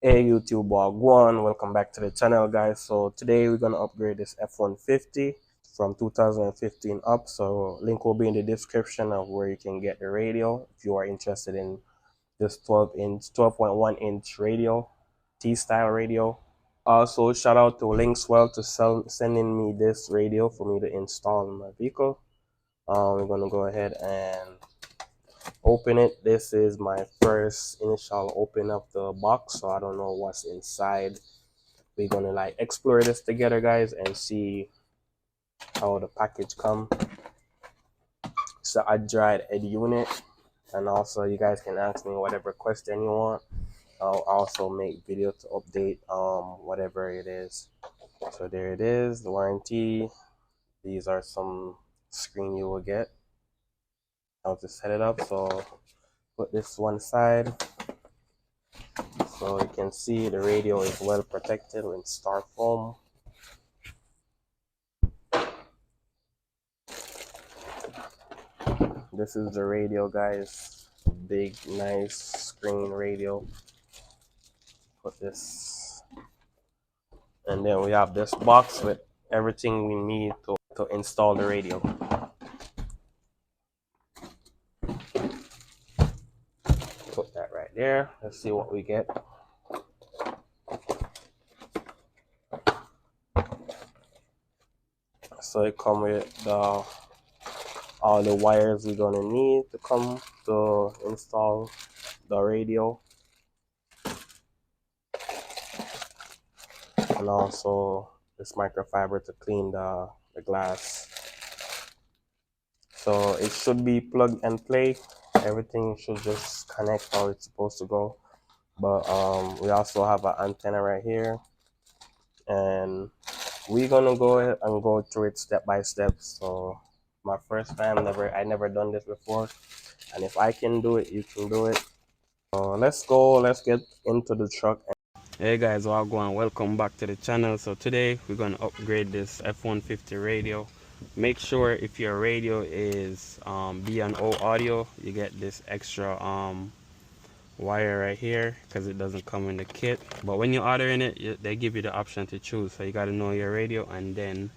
Hey YouTube, Wagwan, welcome back to the channel guys. So today we're gonna upgrade this F150 from 2015 up. So link will be in the description of where you can get the radio if you are interested in this 12.1 inch radio, T-style radio. Also shout out to LinksWell to sending me this radio for me to install in my vehicle. We're gonna go ahead and open it. This is my first initial open of the box, so I don't know what's inside. We're gonna like explore this together guys and see how the package come. It's a Android Ed unit, and also you guys can ask me whatever question you want. I'll also make video to update whatever it is. So there it is, the warranty. These are some screen you will get, how to set it up. So put this one side. So you can see the radio is well protected with styrofoam. This is the radio guys, big nice screen radio. Put this, and then we have this box with everything we need to install the radio. Put that right there. Let's see what we get. So it comes with all the wires we're gonna need to come to install the radio, and also this microfiber to clean the glass. So it should be plug and play. Everything should just connect how it's supposed to go. But we also have an antenna right here, and we're gonna go ahead and go through it step by step. So my first time, I never done this before, and if I can do it, you can do it. So let's get into the truck. Hey guys, welcome back to the channel. So today we're gonna upgrade this F150 radio. Make sure if your radio is B&O audio, you get this extra wire right here because it doesn't come in the kit. But when you're ordering it, they give you the option to choose. So you got to know your radio, and then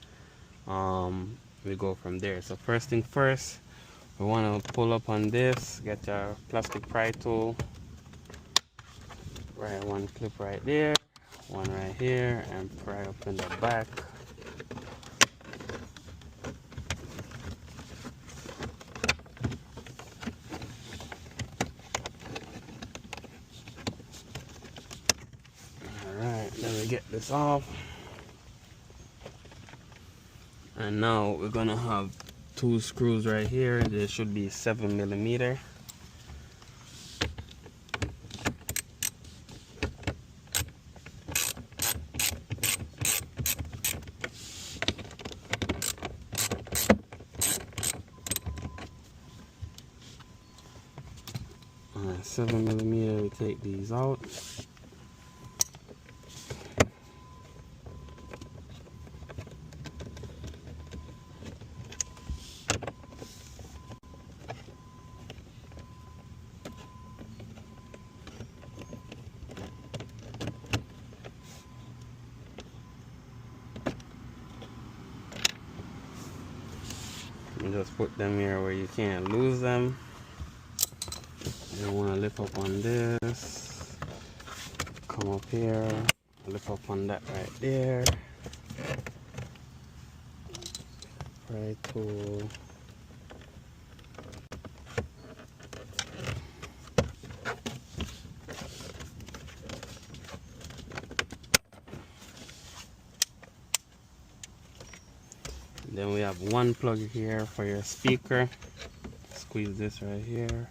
we go from there. So first thing first, we want to pull up on this, get your plastic pry tool. Right, one clip right there, one right here, and pry up in the back. Alright, then we get this off. And now we're gonna have two screws right here. There should be 7mm. Alright, 7mm, we take these out. And just put them here where you can't lose them. You want to lift up on this, come up here, lift up on that right there. Right tool. Then we have one plug here for your speaker. Squeeze this right here.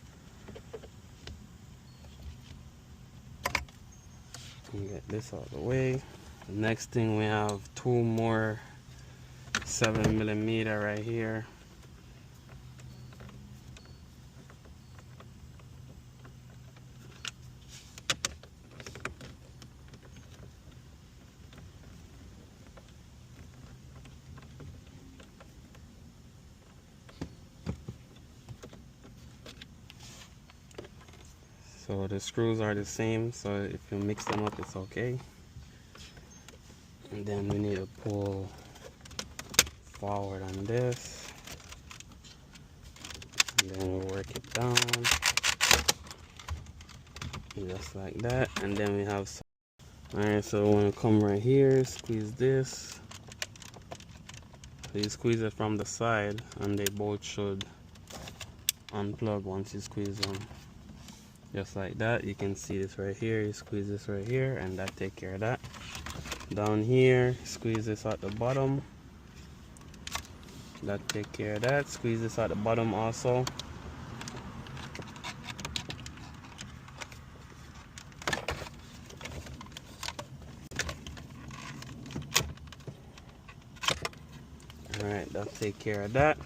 And get this out of the way. The next thing, we have two more 7mm right here. So the screws are the same, so if you mix them up, it's okay. And then we need to pull forward on this, and then we'll work it down just like that. And then we have some. Alright, so when you come right here, squeeze this. So you squeeze it from the side, and they both should unplug once you squeeze them. Just like that. You can see this right here. You squeeze this right here, and that take care of that. Down here, squeeze this at the bottom. That take care of that. Squeeze this at the bottom also. Alright, that'll take care of that.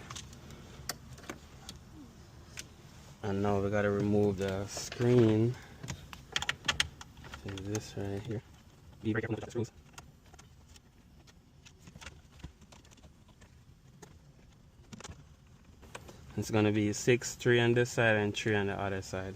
And now we gotta remove the screen. So this right here. Be very careful with the screws. It's gonna be 6, 3 on this side and 3 on the other side.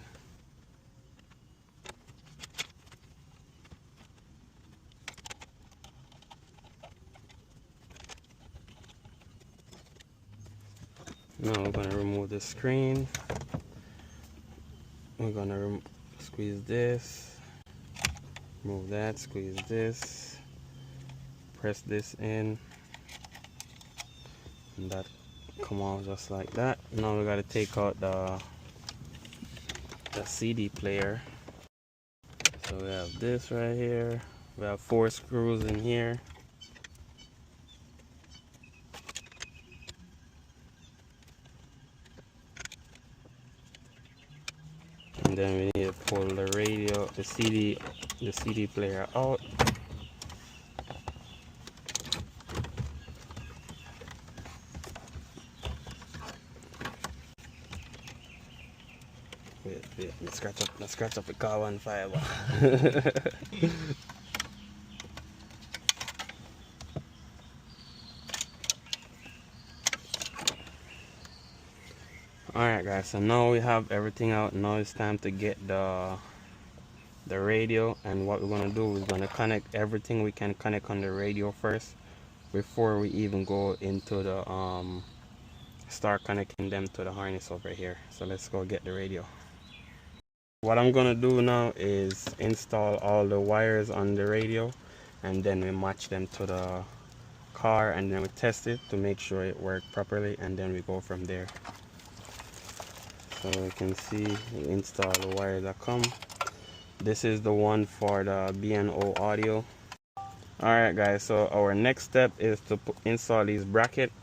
Now we're gonna remove the screen. We're gonna squeeze this, remove that, squeeze this, press this in, and that come out just like that. Now we gotta take out the CD player. So we have this right here. We have 4 screws in here. And then we need to pull the radio, the CD player out. Wait, let's scratch up the carbon fiber. Alright guys, so now we have everything out. Now it's time to get the radio, and what we're gonna do is gonna connect everything we can connect on the radio first before we even go into the start connecting them to the harness over here. So let's go get the radio. What I'm gonna do now is install all the wires on the radio, and then we match them to the car, and then we test it to make sure it works properly, and then we go from there. So you can see we install the wires that come. This is the one for the B&O audio. Alright guys, so our next step is to install these brackets.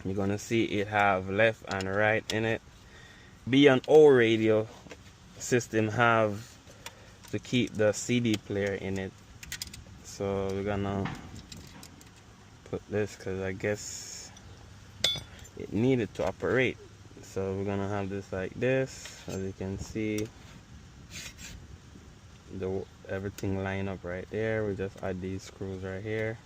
You're gonna see it have left and right in it. B&O radio system have to keep the CD player in it. So we're gonna put this because I guess it needed to operate. So we're gonna have this like this. As you can see, everything line up right there. We just add these screws right here.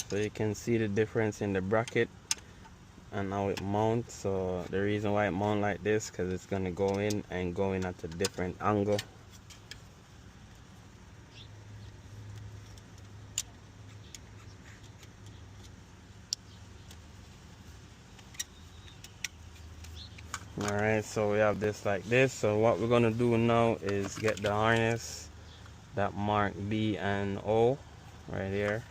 So you can see the difference in the bracket and how it mounts. So the reason why it mounts like this, because it's going to go in and go in at a different angle. Alright, so we have this like this. So what we're going to do now is get the harness that mark B and O right here,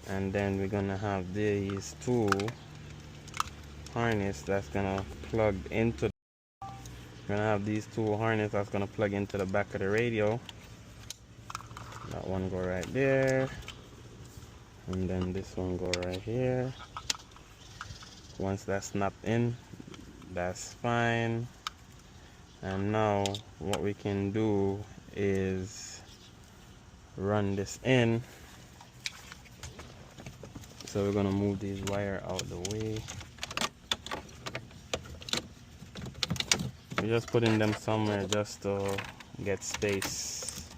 and then we're going to have these 2 harness that's going to plug into we're going to have these 2 harness that's going to plug into the back of the radio. That one go right there, and then this one go right here. Once that's snapped in, that's fine. And now what we can do is run this in. So we're gonna move these wire out the way. We're just putting them somewhere just to get space.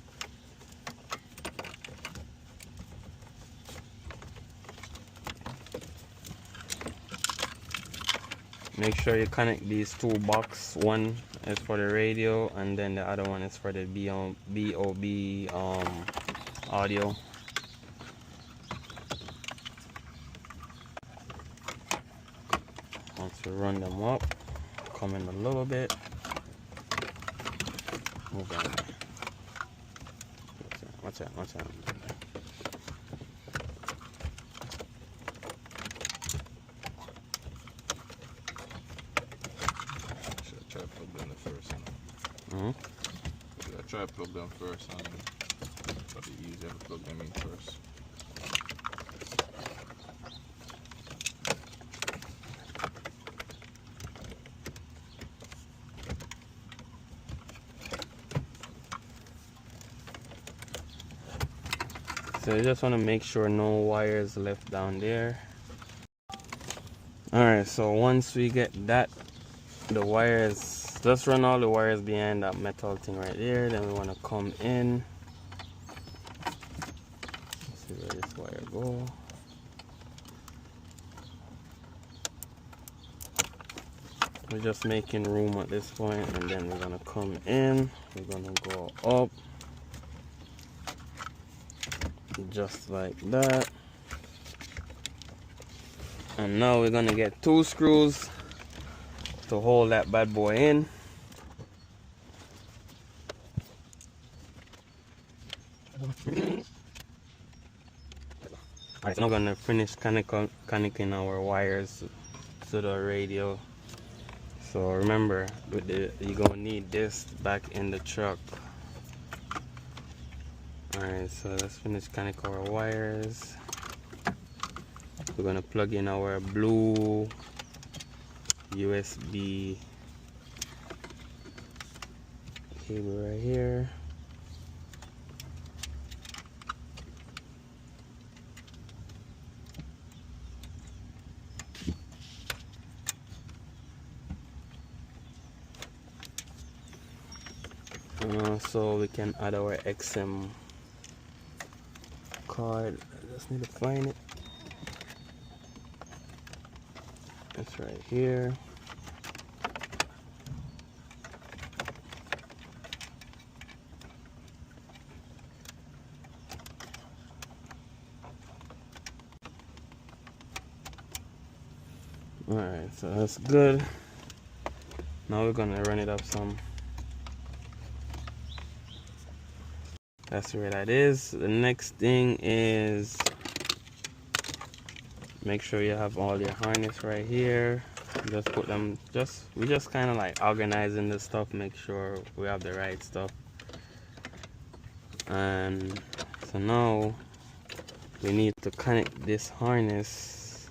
Make sure you connect these two boxes. One is for the radio, and then the other one is for the BOB audio. Once we run them up, come in a little bit. Move on. Watch out. Should I try to plug them first? Should I try to plug them first? Probably easier to plug them in first. So you just want to make sure no wires left down there. Alright, so once we get that, the wires, just run all the wires behind that metal thing right there. Then we want to come in. Let's see where this wire go. We're just making room at this point, and then we're gonna come in. We're gonna go up. Just like that. And now we're gonna get 2 screws to hold that bad boy in. Alright, so now we're gonna finish connecting our wires to the radio. So remember, you're gonna need this back in the truck. Alright, so let's finish connect our wires. We're gonna plug in our blue USB cable right here. So we can add our XM card. I just need to find it. It's right here. Alright, so that's good. Now we're gonna run it up some. That's where that is. The next thing is make sure you have all your harness right here. Just put them, we just kind of like organizing the stuff, make sure we have the right stuff. And so now we need to connect this harness.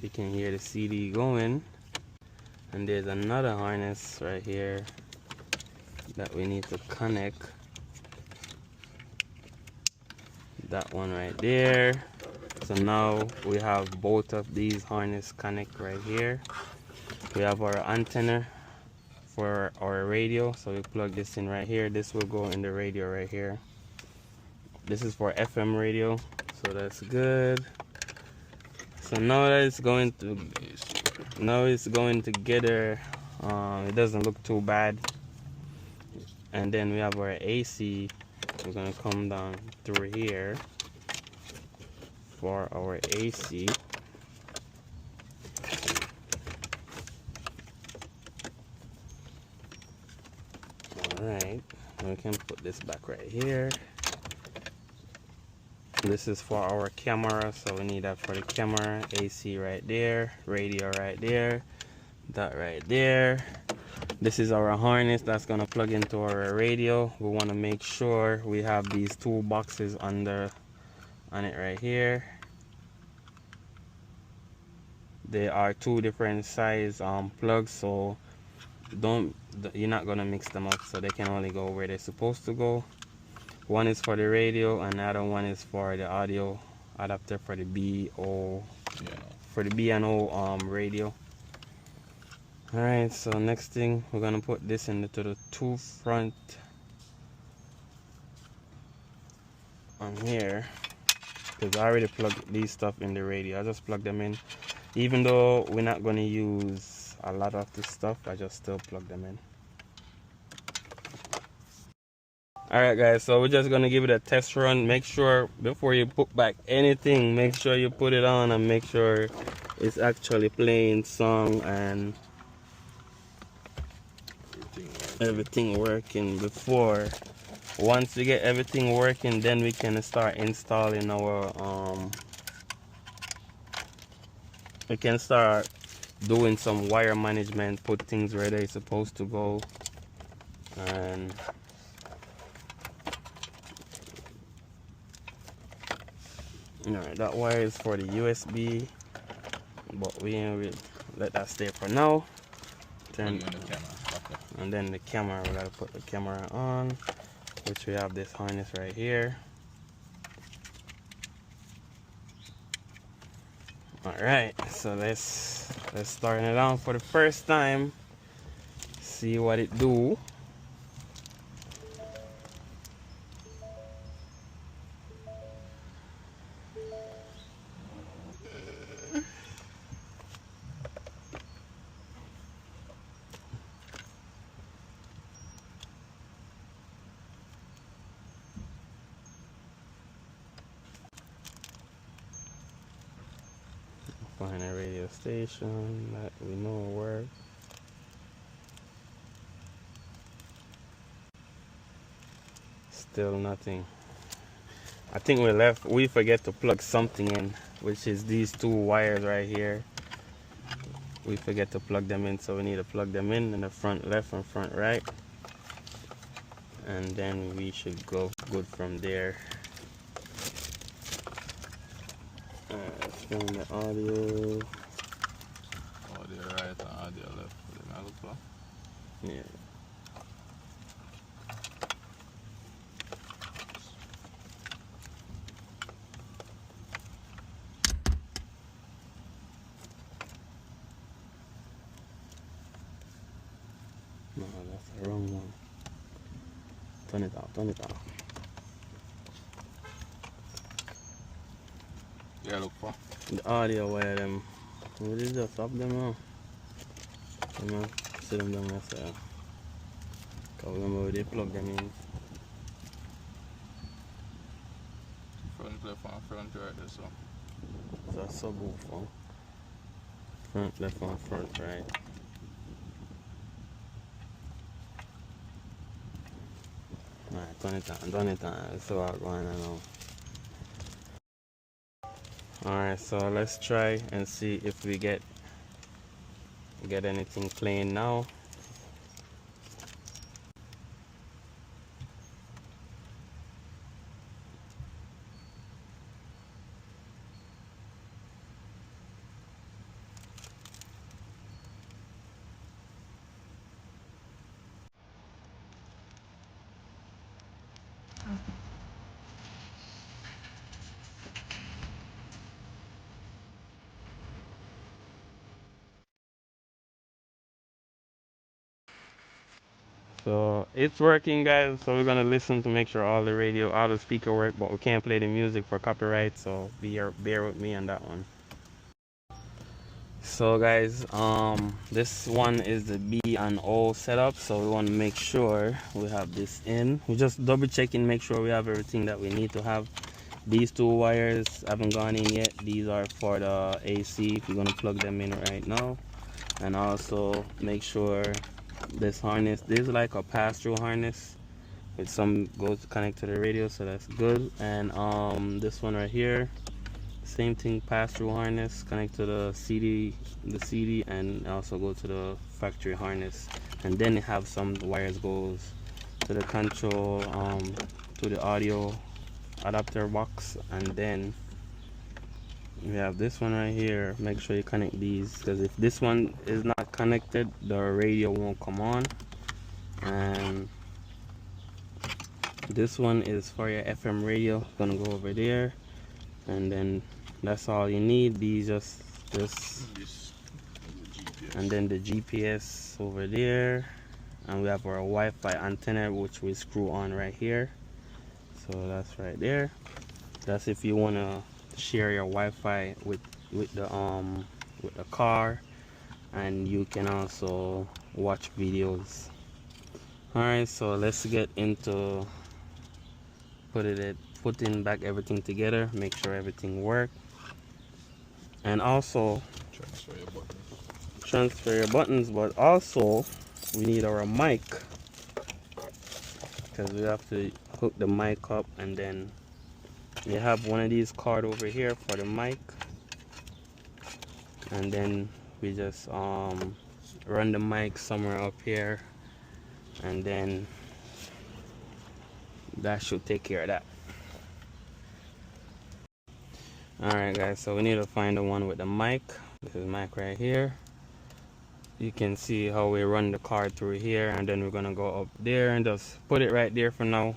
You can hear the CD going, and there's another harness right here that we need to connect. That one right there. So now we have both of these harness connect right here. We have our antenna for our radio, so we plug this in right here. This will go in the radio right here. This is for FM radio, so that's good. So now that it's going together, it doesn't look too bad. And then we have our AC. We're gonna come down through here for our AC. Alright, we can put this back right here. This is for our camera, so we need that for the camera. AC right there, radio right there, that right there. This is our harness that's gonna plug into our radio. We want to make sure we have these 2 boxes on it right here. They are 2 different size plugs, so you're not gonna mix them up, so they can only go where they're supposed to go. One is for the radio, and the other one is for the audio adapter for the B and O radio. Alright, so next thing we're gonna put this into the two front on here, because I already plugged these stuff in the radio. I just plug them in. Even though we're not gonna use a lot of this stuff, I just still plug them in. Alright guys, so we're just gonna give it a test run. Make sure before you put back anything, make sure you put it on and make sure it's actually playing song and everything working before. Once we get everything working, then we can start installing our we can start doing some wire management, put things where they're supposed to go. And that wire is for the USB, but we ain't really let that stay for now. Then, and then the camera, we gotta put the camera on, which we have this harness right here. Alright, so let's start it on for the first time. See what it do. Find a radio station that we know works. Still nothing. I think we forget to plug something in, which is these two wires right here. We forget to plug them in, so we need to plug them in the front left and front right. And then we should go good from there. Let's find the audio. Audio right and audio left. Yeah. No, that's the wrong one. Turn it off, turn it off. Yeah, look for The audio wire them. We just stop them now. You know, sit them down myself. Cause remember they plug them in. front left and front right there, so. That's a subwoofer. Front left and front right. Alright, turn it on. Let's see what's going on now. Alright, so let's try and see if we get anything playing now. So it's working, guys. So we're gonna listen to make sure all the speaker work, but we can't play the music for copyright. So bear with me on that one. So guys, this one is the B and O setup. So we want to make sure we have this in. We just double checking, make sure we have everything that we need to have. These two wires haven't gone in yet. These are for the AC. We're gonna plug them in right now, and also make sure this harness, this is like a pass-through harness with some goes to connect to the radio, so that's good. And this one right here, same thing, pass-through harness, connect to the CD, and also go to the factory harness. And then they have some wires goes to the control, to the audio adapter box. And then we have this one right here. Make sure you connect these, because if this one is not connected, the radio won't come on. And this one is for your FM radio. Gonna go over there, and then that's all you need. These just and then the GPS over there, and we have our Wi-Fi antenna which we screw on right here. So that's right there. That's if you want to share your Wi-Fi with the car, and you can also watch videos. Alright, so let's get into putting back everything together, make sure everything works, and also transfer your buttons. But also we need our mic, because we have to hook the mic up, and then you have one of these cards over here for the mic, and then we just run the mic somewhere up here, and then that should take care of that. Alright guys, so we need to find the one with the mic. This is mic right here. You can see how we run the card through here, and then we're gonna go up there and just put it right there for now.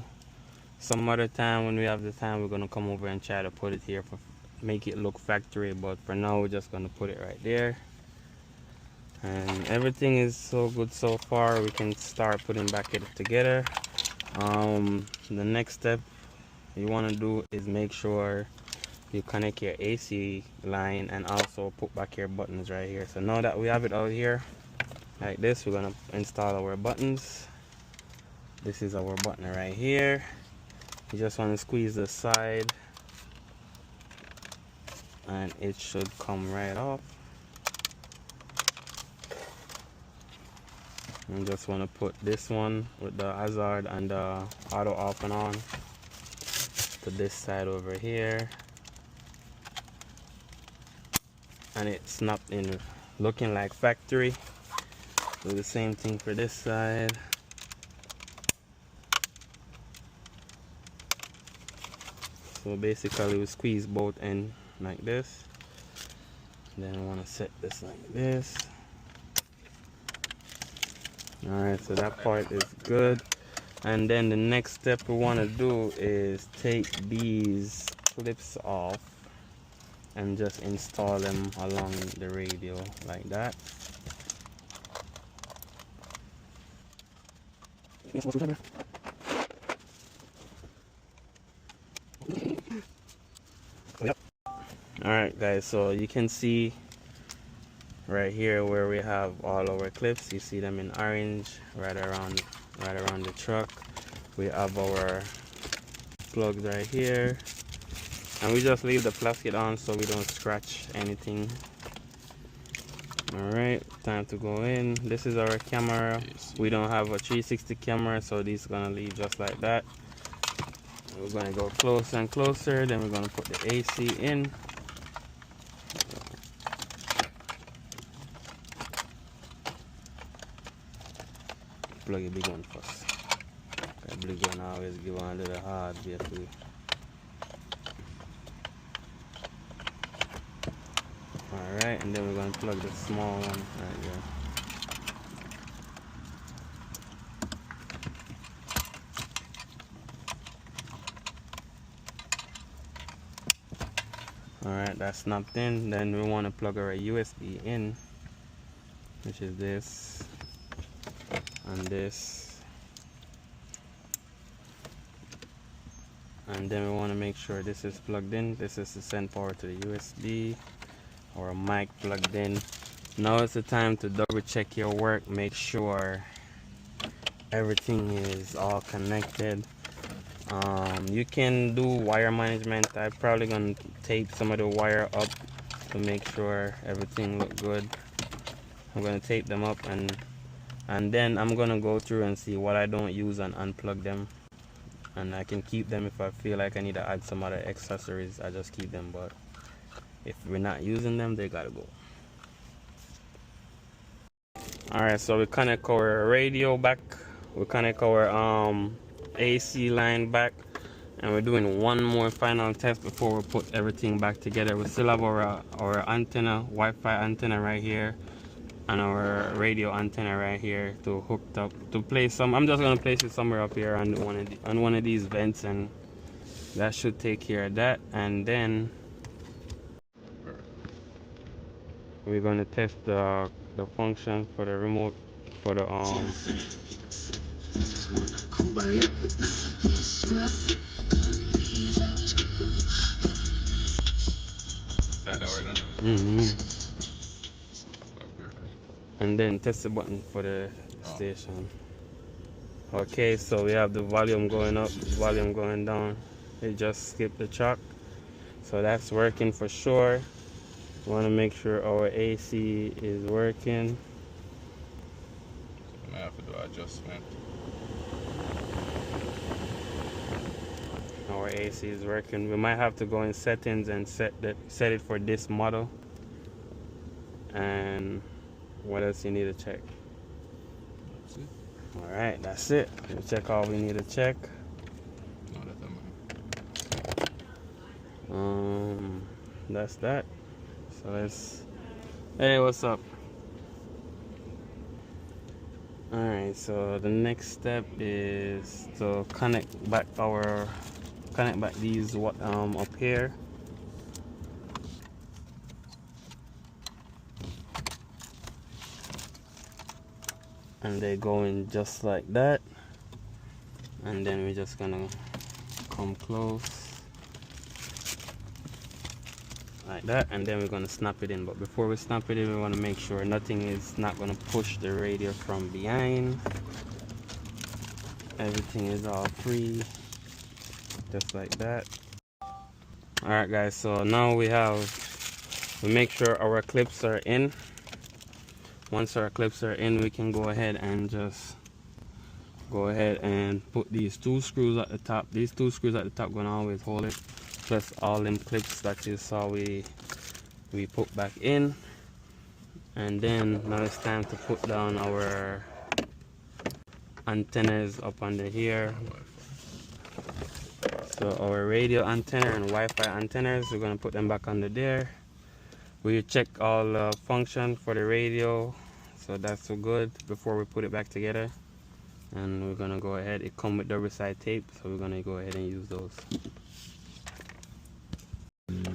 Some other time when we have the time, we're gonna come over and try to put it here for make it look factory, but for now we're just gonna put it right there. And everything is so good so far. We can start putting back it together. The next step you want to do is make sure you connect your AC line and also put back your buttons right here. So now that we have it out here like this, we're gonna install our buttons. This is our button right here. You just want to squeeze the side and it should come right off. And just want to put this one with the hazard and the auto off and on to this side over here, and it snapped in looking like factory. Do the same thing for this side. So basically we squeeze both ends like this. Then I want to set this like this. Alright, so that part is good. And then the next step we want to do is take these clips off and just install them along the radio like that. Alright guys, so you can see right here where we have all our clips. You see them in orange right around the truck. We have our plugs right here, and we just leave the plastic on so we don't scratch anything. Alright, time to go in. This is our camera. We don't have a 360 camera, so this is gonna leave just like that. We're gonna go closer and closer, then we're gonna put the AC in. Plug a big one first. The big one always give one a little hard basically. Alright, and then we're going to plug the small one right here. Alright, that's snapped in. Then we want to plug our USB in, which is this and this. And then we want to make sure this is plugged in. This is to send power to the USB. Our mic plugged in. Now is the time to double check your work. Make sure everything is all connected. You can do wire management. I'm probably gonna tape some of the wire up to make sure everything look good. I'm gonna tape them up, and then I'm gonna go through and see what I don't use and unplug them, and I can keep them. If I feel like I need to add some other accessories, I just keep them, but if we're not using them, they gotta go. Alright, so we connect our radio back, we connect our AC line back, and we're doing one more final test before we put everything back together. We still have our antenna, Wi-Fi antenna right here, and our radio antenna right here to hooked up to place some. I'm just gonna place it somewhere up here on one of these vents, and that should take care of that. And then we're gonna test the the function for the remote for the That right now. and then test the button for the Oh, station. Okay, so we have the volume going up, volume going down. It just skipped the track, so that's working for sure. We want to make sure our AC is working. I might have to do an adjustment. Our AC is working. We might have to go in settings and set it for this model. And what else you need to check? That's it. All right, that's it. We'll check all we need to check. No, that's not That's that. So let's. Hey, what's up? All right. So the next step is to connect back these up here. And they go in just like that. And then we're just gonna come close like that, and then we're gonna snap it in. But before we snap it in, we want to make sure nothing is not gonna push the radio from behind. Everything is all free, just like that. All right, guys. So now we make sure our clips are in. Once our clips are in, we can go ahead and just put these two screws at the top. These two screws at the top gonna always hold it, plus all them clips that you saw we put back in. And then now it's time to put down our antennas up under here. So our radio antenna and Wi-Fi antennas, we're gonna put them back under there. We check all the function for the radio, so that's so good before we put it back together. And we're gonna go ahead, it come with double side tape, so we're gonna go ahead and use those.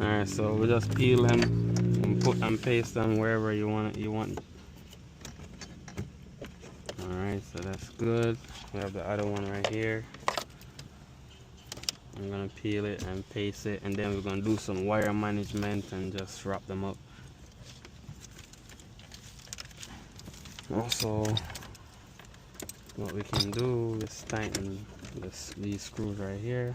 Alright, so we just peel them and put and paste them wherever you want. Alright, so that's good. We have the other one right here. I'm gonna peel it and paste it, and then we're gonna do some wire management and just wrap them up. Also, what we can do is tighten these screws right here.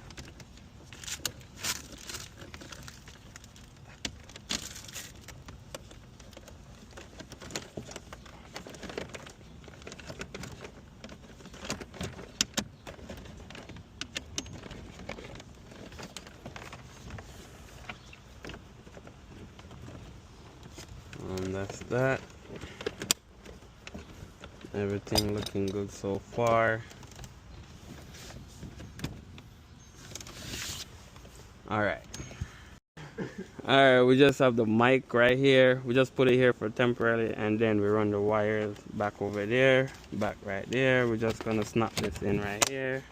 And that's that. Everything looking good so far. Alright, we just have the mic right here. We just put it here for temporarily, and then we run the wires back over there, back right there. We're just gonna snap this in right here.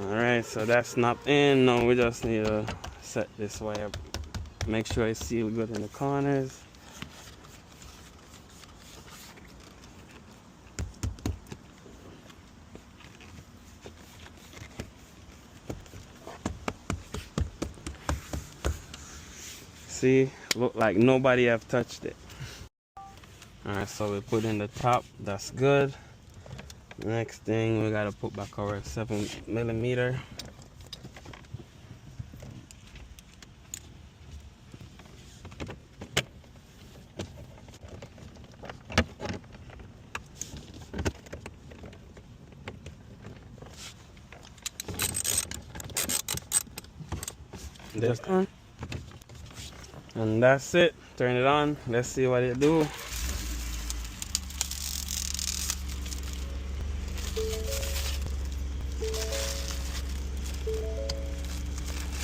Alright, so that's snapped in. Now we just need to set this wire, make sure it's sealed good in the corners. See, look like nobody have touched it. Alright, so we put in the top, that's good. Next thing, we gotta put back our 7mm. This on. And that's it. Turn it on. Let's see what it do.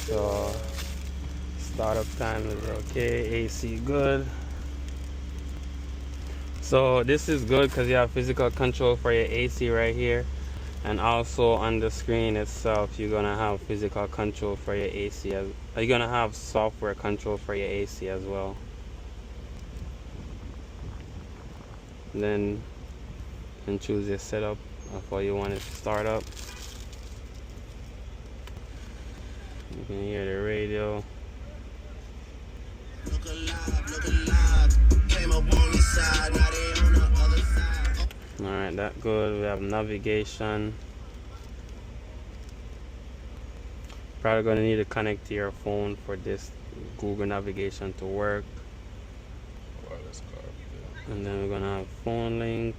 So startup time is okay. AC good. So this is good because you have physical control for your AC right here. And also on the screen itself, you're gonna have physical control for your AC. You're gonna have software control for your AC as well. then you can choose your setup of how you want it to start up. You can hear the radio. Alright, that good. We have navigation. Probably gonna need to connect to your phone for this Google navigation to work. Wireless CarPlay. And then we're gonna have phone link.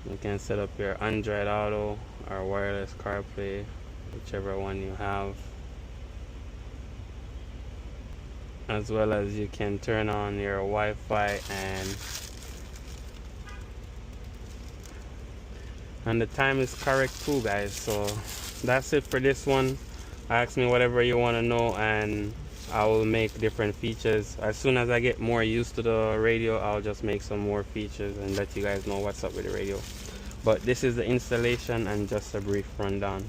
You can set up your Android Auto or wireless CarPlay, whichever one you have. As well as you can turn on your Wi-Fi and the time is correct too, guys. So that's it for this one. Ask me whatever you want to know and I will make different features. As soon as I get more used to the radio, I'll just make some more features and let you guys know what's up with the radio. But this is the installation and just a brief rundown.